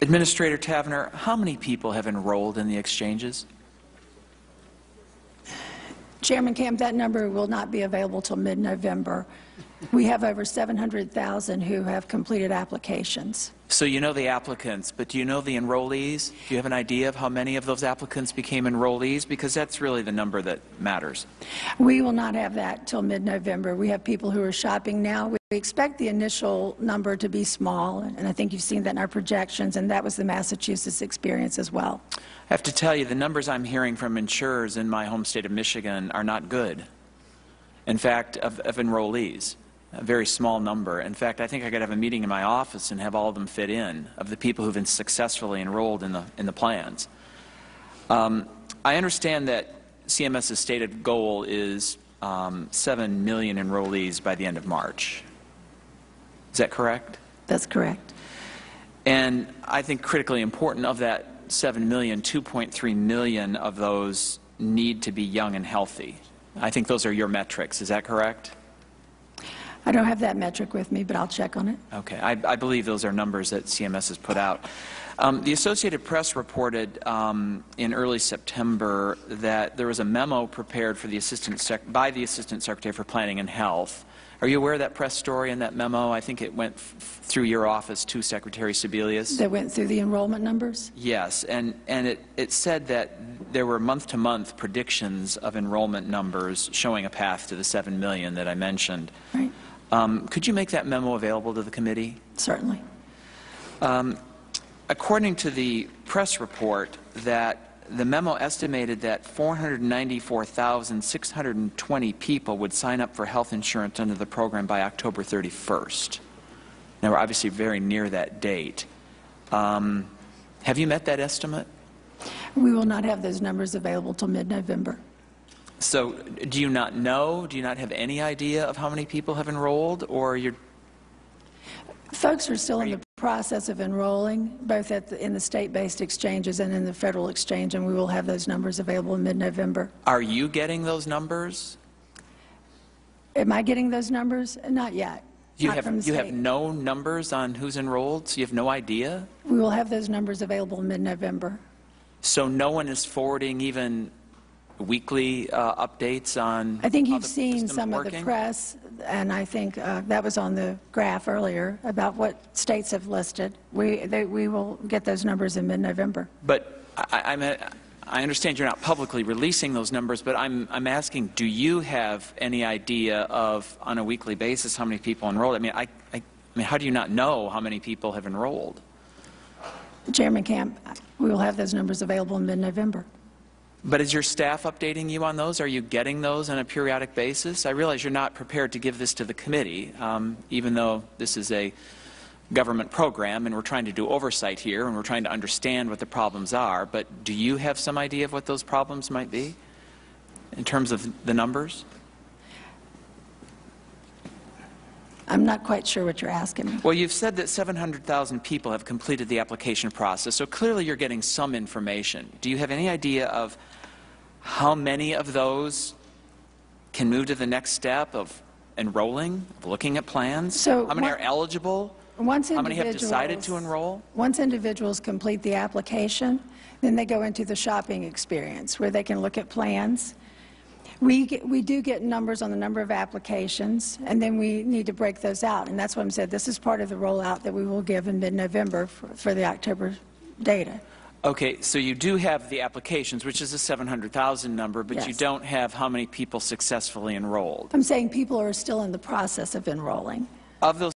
Administrator Tavenner, how many people have enrolled in the exchanges? Chairman Camp, that number will not be available till mid-November. We have over 700,000 who have completed applications. So you know the applicants, but do you know the enrollees? Do you have an idea of how many of those applicants became enrollees? Because that's really the number that matters. We will not have that till mid-November. We have people who are shopping now. We expect the initial number to be small, and I think you've seen that in our projections, and that was the Massachusetts experience as well. I have to tell you, the numbers I'm hearing from insurers in my home state of Michigan are not good. In fact, of enrollees. A very small number. In fact, I think I could have a meeting in my office and have all of them fit in of the people who've been successfully enrolled in the plans. I understand that CMS's stated goal is 7 million enrollees by the end of March. Is that correct? That's correct. And I think critically important of that 7 million, 2.3 million of those need to be young and healthy. I think those are your metrics. Is that correct? I don't have that metric with me, but I'll check on it. Okay. I believe those are numbers that CMS has put out. The Associated Press reported in early September that there was a memo prepared for by the Assistant Secretary for Planning and Health. Are you aware of that press story and that memo? I think it went through your office to Secretary Sebelius. That went through the enrollment numbers? Yes, and it said that there were month-to-month predictions of enrollment numbers showing a path to the 7 million that I mentioned. Right. Could you make that memo available to the committee? Certainly. According to the press report, that the memo estimated that 494,620 people would sign up for health insurance under the program by October 31st. Now, we're obviously very near that date. Have you met that estimate? We will not have those numbers available till mid-November. So, do you not know? Do you not have any idea of how many people have enrolled, or you're... Folks are still in the process of enrolling, both in the state-based exchanges and in the federal exchange, and we will have those numbers available in mid-November. Are you getting those numbers? Am I getting those numbers? Not yet. You have no numbers on who's enrolled, so you have no idea? We will have those numbers available in mid-November. So no one is forwarding even weekly updates on... I think you've seen some of the press, and I think that was on the graph earlier about what states have listed. We will get those numbers in mid-November. But I understand you're not publicly releasing those numbers, but I'm asking, do you have any idea of, on a weekly basis, how many people enrolled? I mean, how do you not know how many people have enrolled? Chairman Camp, we will have those numbers available in mid-November. But is your staff updating you on those? Are you getting those on a periodic basis? I realize you're not prepared to give this to the committee, even though this is a government program and we're trying to do oversight here and we're trying to understand what the problems are. But do you have some idea of what those problems might be in terms of the numbers? I'm not quite sure what you're asking me. Well, you've said that 700,000 people have completed the application process, so clearly you're getting some information. Do you have any idea of how many of those can move to the next step of enrolling, of looking at plans? So how many are eligible? How many have decided to enroll? Once individuals complete the application, then they go into the shopping experience where they can look at plans. We do get numbers on the number of applications, and then we need to break those out. And that's what I'm saying. This is part of the rollout that we will give in mid-November for the October data. Okay, so you do have the applications, which is a 700,000 number, but yes, you don't have how many people successfully enrolled. I'm saying people are still in the process of enrolling. Of those